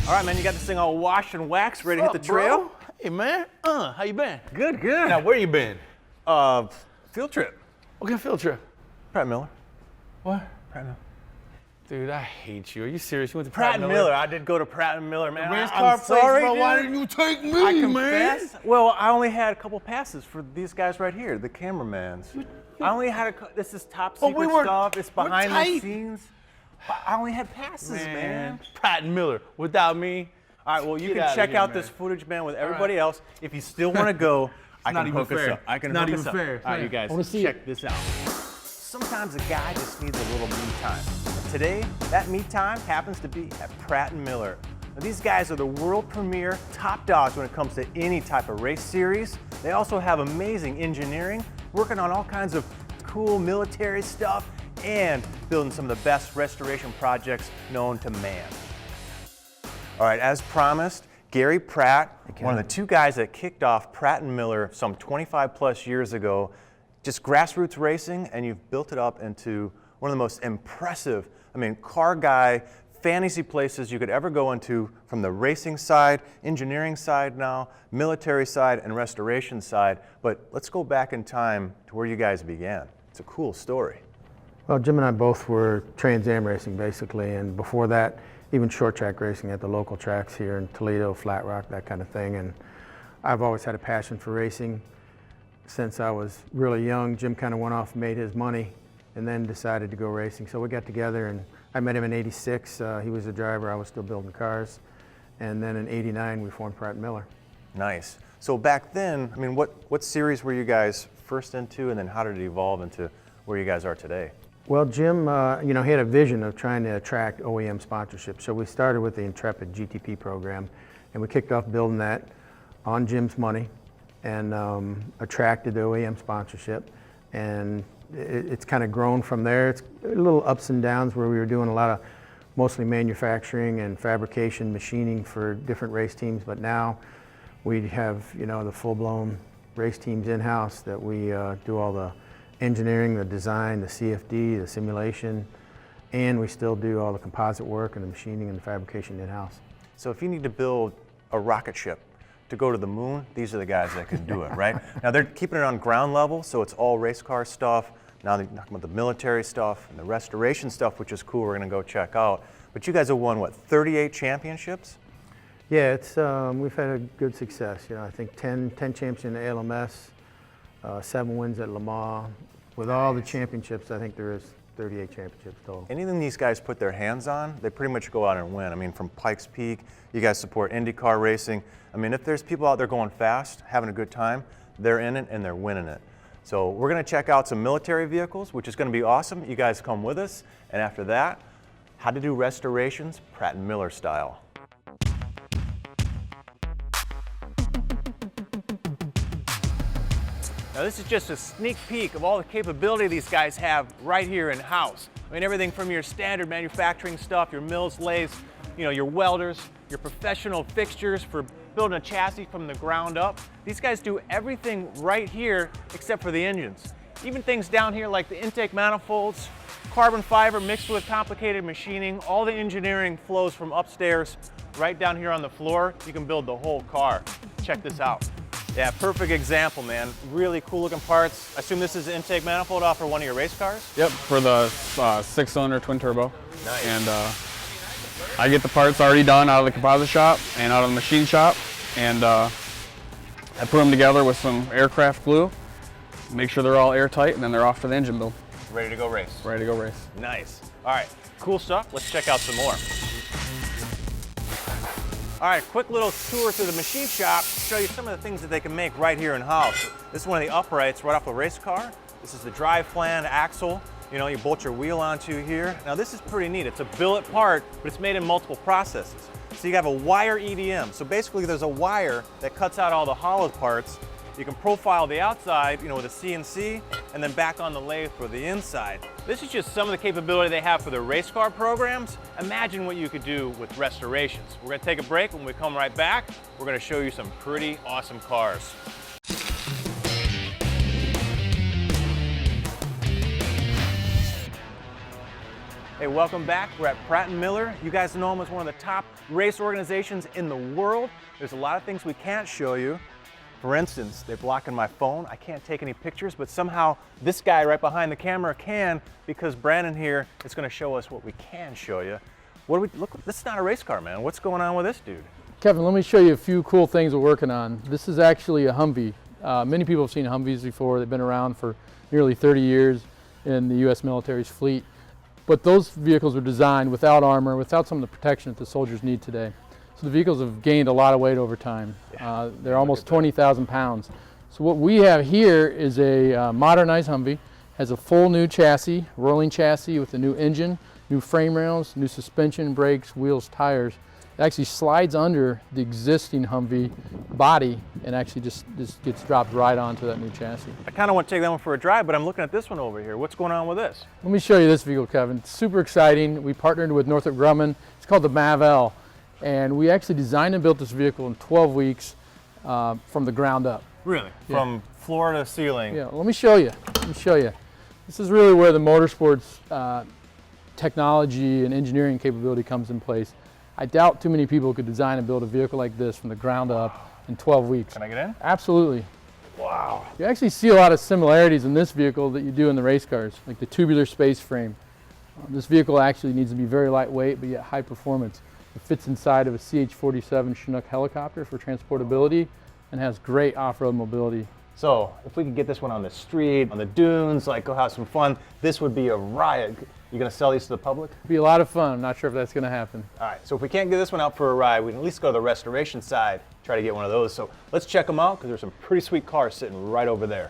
All right, man, you got this thing all washed and waxed, ready to hit the trail? Bro? Hey, man. How you been? Good, good. Now, where you been? Field trip. What kind of field trip? Pratt and Miller. What? Pratt and Miller. Dude, I hate you. Are you serious? You went to Pratt and Miller. I did go to Pratt and Miller, man. Race I'm car sorry, place, bro. dude. Why didn't you take me, I man? confess. Well, I only had a couple passes for these guys right here, the cameramans. I only had this is top secret stuff. It's behind the scenes. I only had passes, man. Pratt and Miller. Without me. All right, well, you can check out this footage, man, with everybody else. If you still want to go, I can hook us up. I can hook us up. All right, you guys, check this out. Sometimes a guy just needs a little me time. And today, that me time happens to be at Pratt and Miller. Now, these guys are the world premier top dogs when it comes to any type of race series. They also have amazing engineering, working on all kinds of cool military stuff, and building some of the best restoration projects known to man. All right, as promised, Gary Pratt, one of the two guys that kicked off Pratt and Miller some 25 plus years ago, just grassroots racing, and you've built it up into one of the most impressive, car guy, fantasy places you could ever go into, from the racing side, engineering side now, military side, and restoration side. But let's go back in time to where you guys began. It's a cool story. Well, Jim and I both were Trans Am racing, basically, and before that, even short track racing at the local tracks here in Toledo, Flat Rock, that kind of thing. And I've always had a passion for racing. Since I was really young, Jim kind of went off and made his money and then decided to go racing. So we got together, and I met him in '86. He was the driver, I was still building cars. And then in '89, we formed Pratt and Miller. Nice. So back then, what series were you guys first into, and then how did it evolve into where you guys are today? Well, Jim, he had a vision of trying to attract OEM sponsorship. So we started with the Intrepid GTP program, and we kicked off building that on Jim's money, and attracted the OEM sponsorship. And it's kind of grown from there. It's a little ups and downs where we were doing a lot of mostly manufacturing and fabrication, machining for different race teams. But now we have, the full-blown race teams in-house that we do all the engineering, the design, the CFD, the simulation, and we still do all the composite work and the machining and the fabrication in-house. So if you need to build a rocket ship to go to the moon, these are the guys that can do it, right? Now they're keeping it on ground level, so it's all race car stuff. Now they're talking about the military stuff and the restoration stuff, which is cool. We're gonna go check out. But you guys have won, what, 38 championships? Yeah, it's we've had a good success. I think 10 champions in the ALMS, 7 wins at Le Mans. With all the championships, I think there is 38 championships total. Anything these guys put their hands on, they pretty much go out and win. From Pikes Peak, you guys support IndyCar racing. If there's people out there going fast, having a good time, they're in it and they're winning it. So we're gonna check out some military vehicles, which is gonna be awesome. You guys come with us. And after that, how to do restorations, Pratt and Miller style. Now this is just a sneak peek of all the capability these guys have right here in-house. Everything from your standard manufacturing stuff, your mills, lathes, your welders, your professional fixtures for building a chassis from the ground up. These guys do everything right here except for the engines. Even things down here like the intake manifolds, carbon fiber mixed with complicated machining, all the engineering flows from upstairs right down here on the floor. You can build the whole car. Check this out. Yeah, perfect example, man. Really cool looking parts. I assume this is the intake manifold off for one of your race cars? Yep, for the 6-cylinder twin turbo. Nice. And I get the parts already done out of the composite shop and out of the machine shop. And I put them together with some aircraft glue, make sure they're all airtight, and then they're off for the engine build. Ready to go race. Ready to go race. Nice. All right, cool stuff. Let's check out some more. All right, quick little tour through the machine shop to show you some of the things that they can make right here in-house. This is one of the uprights right off the race car. This is the drive flan axle. You bolt your wheel onto here. Now this is pretty neat. It's a billet part, but it's made in multiple processes. So you have a wire EDM. So basically there's a wire that cuts out all the hollow parts. You can profile the outside, with a CNC, and then back on the lathe for the inside. This is just some of the capability they have for their race car programs. Imagine what you could do with restorations. We're gonna take a break. When we come right back, we're gonna show you some pretty awesome cars. Hey, Hey, welcome back. We're at Pratt and Miller. You guys know them as one of the top race organizations in the world. There's a lot of things we can't show you. For instance, they're blocking my phone. I can't take any pictures, but somehow this guy right behind the camera can, because Brandon here is going to show us what we can show you. What do we look? This is not a race car, man. What's going on with this dude? Kevin, let me show you a few cool things we're working on. This is actually a Humvee. Many people have seen Humvees before. They've been around for nearly 30 years in the U.S. military's fleet. But those vehicles were designed without armor, without some of the protection that the soldiers need today. So the vehicles have gained a lot of weight over time. They're almost 20,000 pounds. So what we have here is a modernized Humvee. Has a full new chassis, rolling chassis with a new engine, new frame rails, new suspension, brakes, wheels, tires. It actually slides under the existing Humvee body and actually just gets dropped right onto that new chassis. I kind of want to take that one for a drive, but I'm looking at this one over here. What's going on with this? Let me show you this vehicle, Kevin. It's super exciting. We partnered with Northrop Grumman. It's called the MAV-L. And we actually designed and built this vehicle in 12 weeks from the ground up. Really? Yeah. From floor to ceiling? Yeah, let me show you. Let me show you. This is really where the motorsports technology and engineering capability comes in place. I doubt too many people could design and build a vehicle like this from the ground up in 12 weeks. Can I get in? Absolutely. Wow. You actually see a lot of similarities in this vehicle that you do in the race cars, like the tubular space frame. This vehicle actually needs to be very lightweight, but yet high performance. It fits inside of a CH-47 Chinook helicopter for transportability and has great off-road mobility. So if we could get this one on the street, on the dunes, like go have some fun, this would be a riot. You gonna sell these to the public? It'd be a lot of fun. I'm not sure if that's gonna happen. All right, so if we can't get this one out for a ride, we can at least go to the restoration side, try to get one of those. So let's check them out, because there's some pretty sweet cars sitting right over there.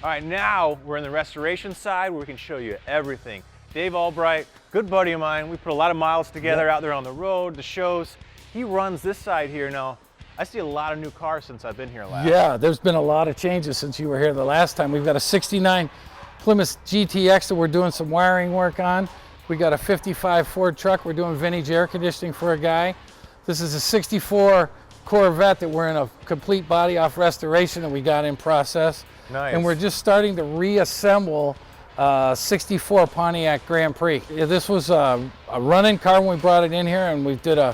All right, now we're in the restoration side where we can show you everything. Dave Albright, good buddy of mine. We put a lot of miles together out there on the road, the shows. He runs this side here now. I see a lot of new cars since I've been here last. Yeah, there's been a lot of changes since you were here the last time. We've got a 69 Plymouth GTX that we're doing some wiring work on. We got a 55 Ford truck. We're doing vintage air conditioning for a guy. This is a 64 Corvette that we're in a complete body off restoration that we got in process. Nice. And we're just starting to reassemble 64 Pontiac Grand Prix. Yeah, this was a running car when we brought it in here, and we did a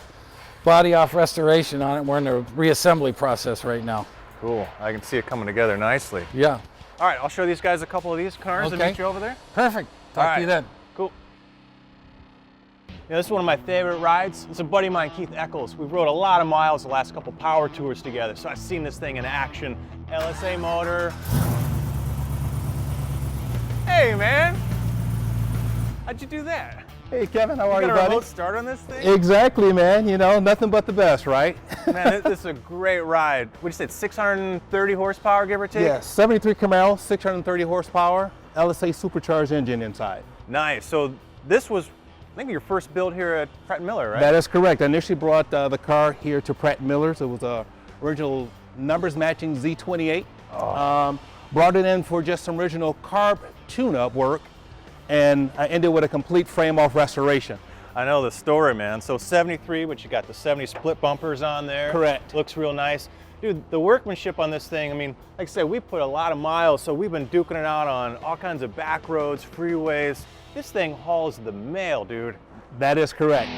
body off restoration on it. We're in the reassembly process right now. Cool, I can see it coming together nicely. Yeah. All right, I'll show these guys a couple of these cars and meet you over there. Perfect. Talk to you then. Cool. Yeah, this is one of my favorite rides. It's a buddy of mine, Keith Eccles. We rode a lot of miles the last couple power tours together, so I've seen this thing in action. LSA motor. Hey, man. How'd you do that? Hey, Kevin, how are You you, got a buddy? remote start on this thing? Exactly, man. You know, nothing but the best, right? Man, this is a great ride. What'd you say, 630 horsepower, give or take? Yeah, 73 Camaro, 630 horsepower, LSA supercharged engine inside. Nice. So this was, I think, your first build here at Pratt and Miller, right? That is correct. I initially brought the car here to Pratt and Miller's. It was a original numbers matching Z28. Brought it in for just some original carb tune-up work, and I ended with a complete frame-off restoration. I know the story, man. So 73, but you got the 70 split bumpers on there. Correct. Looks real nice. Dude, the workmanship on this thing, I mean, like I said, we put a lot of miles, so we've been duking it out on all kinds of back roads, freeways. This thing hauls the mail, dude. That is correct.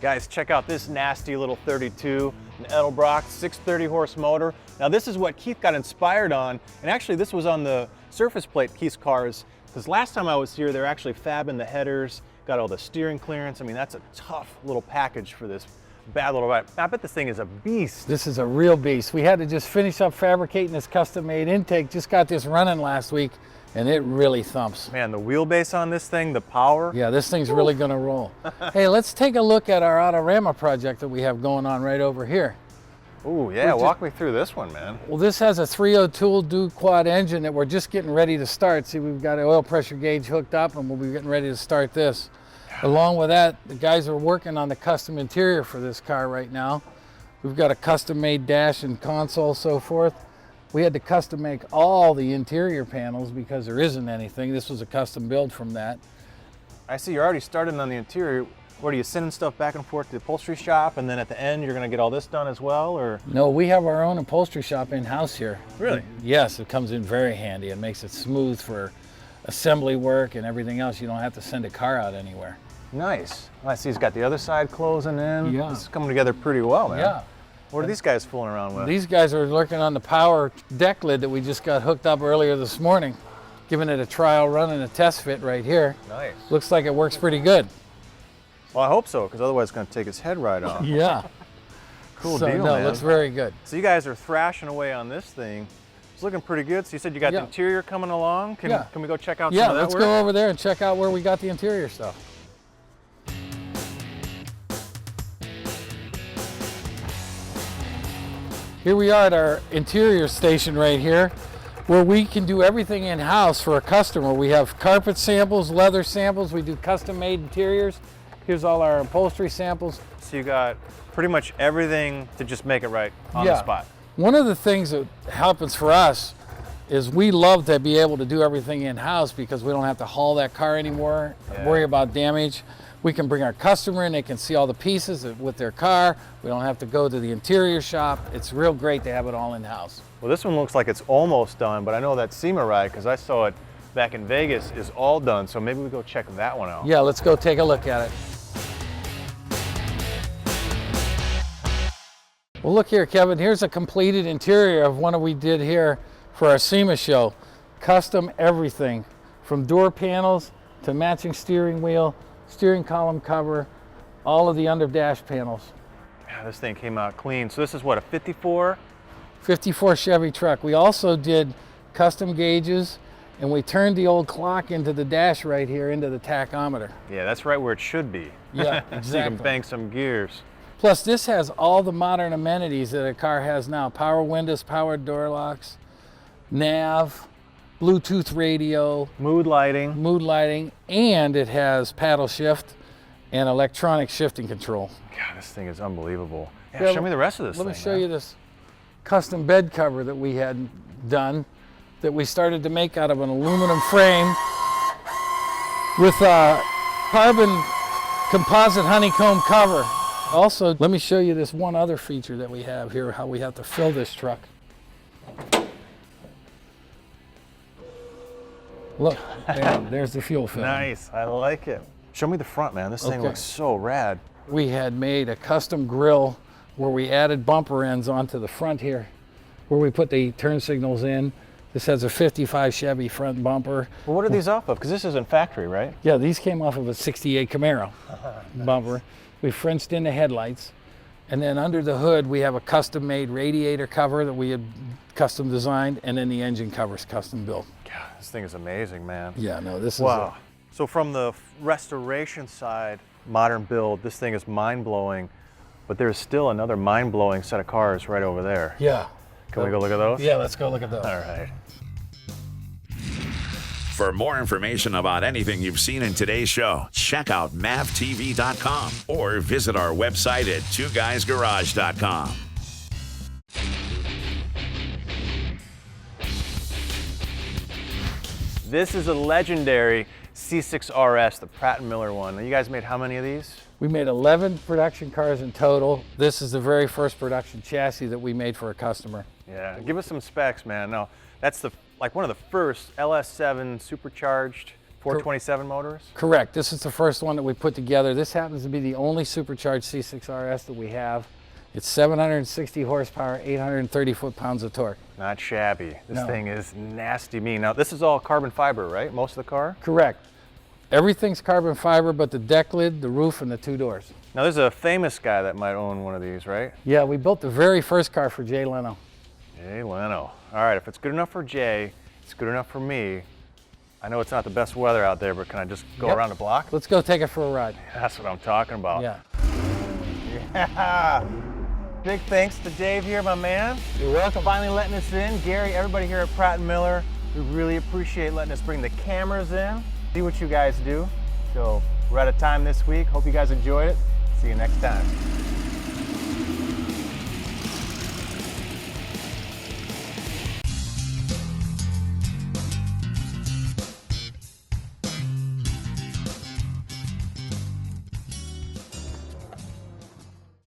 Guys, check out this nasty little 32, an Edelbrock 630 horse motor. Now this is what Keith got inspired on, and actually this was on the surface plate Keith's cars, because last time I was here, they're actually fabbing the headers, got all the steering clearance. I mean, that's a tough little package for this bad little ride. I bet this thing is a beast. This is a real beast. We had to just finish up fabricating this custom-made intake. Just got this running last week, and it really thumps. Man, the wheelbase on this thing, the power. Yeah, this thing's really gonna roll. Hey, let's take a look at our Autorama project that we have going on right over here. Ooh, yeah, walk me through this one, man. Well, this has a 302 dual quad engine that we're just getting ready to start. See, we've got an oil pressure gauge hooked up, and we'll be getting ready to start this. Along with that, the guys are working on the custom interior for this car right now. We've got a custom-made dash and console, so forth. We had to custom make all the interior panels because there isn't anything. This was a custom build from that. I see you're already starting on the interior. What, are you sending stuff back and forth to the upholstery shop, and then at the end you're going to get all this done as well, or? No, we have our own upholstery shop in-house here. Really? Yes, it comes in very handy. It makes it smooth for assembly work and everything else. You don't have to send a car out anywhere. Nice. I see he's got the other side closing in. Yeah. This is coming together pretty well, man. Yeah. What are these guys fooling around with? These guys are working on the power deck lid that we just got hooked up earlier this morning, giving it a trial run and a test fit right here. Nice. Looks like it works pretty good. Well, I hope so, because otherwise it's going to take his head right off. Yeah. Cool So, deal, no, man. it looks very good. So you guys are thrashing away on this thing. It's looking pretty good. So you said you got the Yeah. interior coming along. Can we go check out Yeah, some of that let's work? go over there and check out where we got the interior stuff. Here we are at our interior station right here, where we can do everything in-house for a customer. We have carpet samples, leather samples, we do custom-made interiors. Here's all our upholstery samples. So you got pretty much everything to just make it right on the spot. One of the things that happens for us is we love to be able to do everything in-house because we don't have to haul that car anymore, worry about damage. We can bring our customer in, they can see all the pieces with their car. We don't have to go to the interior shop. It's real great to have it all in-house. Well, this one looks like it's almost done, but I know that SEMA ride, because I saw it back in Vegas, is all done. So maybe we go check that one out. Yeah, let's go take a look at it. Well, look here, Kevin. Here's a completed interior of one we did here for our SEMA show. Custom everything, from door panels to matching steering wheel, steering column cover, all of the under dash panels. Yeah, this thing came out clean. So this is what, a 54? 54 Chevy truck. We also did custom gauges, and we turned the old clock into the dash right here into the tachometer. Yeah, that's right where it should be. Yeah, So you exactly. can bank some gears. Plus, this has all the modern amenities that a car has now. Power windows, powered door locks, nav, Bluetooth radio, Mood lighting. and it has paddle shift and electronic shifting control. God, this thing is unbelievable. Yeah, Yeah, show me the rest of this Let thing, me show man. you this custom bed cover that we had done, that we started to make out of an aluminum frame with a carbon composite honeycomb cover. Also, let me show you this one other feature that we have here, how we have to fill this truck. Look, there's the fuel fill. Nice, I like it. Show me the front, man. This thing Okay. looks so rad. We had made a custom grille where we added bumper ends onto the front here, where we put the turn signals in. This has a 55 Chevy front bumper. Well, what are these off of? Because this isn't factory, right? Yeah, these came off of a 68 Camaro bumper. We Frenched in the headlights. And then under the hood, we have a custom made radiator cover that we had custom designed, and then the engine cover's custom built. God, this thing is amazing, man. Yeah, no, this is Wow. So from the restoration side, modern build, this thing is mind-blowing, but there's still another mind-blowing set of cars right over there. Yeah. Can we go look at those? Yeah, let's go look at those. All right. For more information about anything you've seen in today's show, check out mavtv.com or visit our website at twoguysgarage.com. This is a legendary C6 RS, the Pratt and Miller one. Now, you guys made how many of these? We made 11 production cars in total. This is the very first production chassis that we made for a customer. Yeah, give us some specs, man. No, that's like one of the first LS7 supercharged 427 motors. Correct. This is the first one that we put together. This happens to be the only supercharged C6 RS that we have. It's 760 horsepower, 830 foot-pounds of torque. Not shabby. This No. thing is nasty mean. Now, this is all carbon fiber, right? Most of the car? Correct. Everything's carbon fiber but the deck lid, the roof, and the two doors. Now, there's a famous guy that might own one of these, right? Yeah, we built the very first car for Jay Leno. Jay Leno. All right, if it's good enough for Jay, it's good enough for me. I know it's not the best weather out there, but can I just go Yep. around the block? Let's go take it for a ride. That's what I'm talking about. Yeah. Yeah. Big thanks to Dave here, my man. You're welcome. Finally letting us in. Gary, everybody here at Pratt and Miller, we really appreciate letting us bring the cameras in, see what you guys do. So we're out of time this week. Hope you guys enjoyed it. See you next time.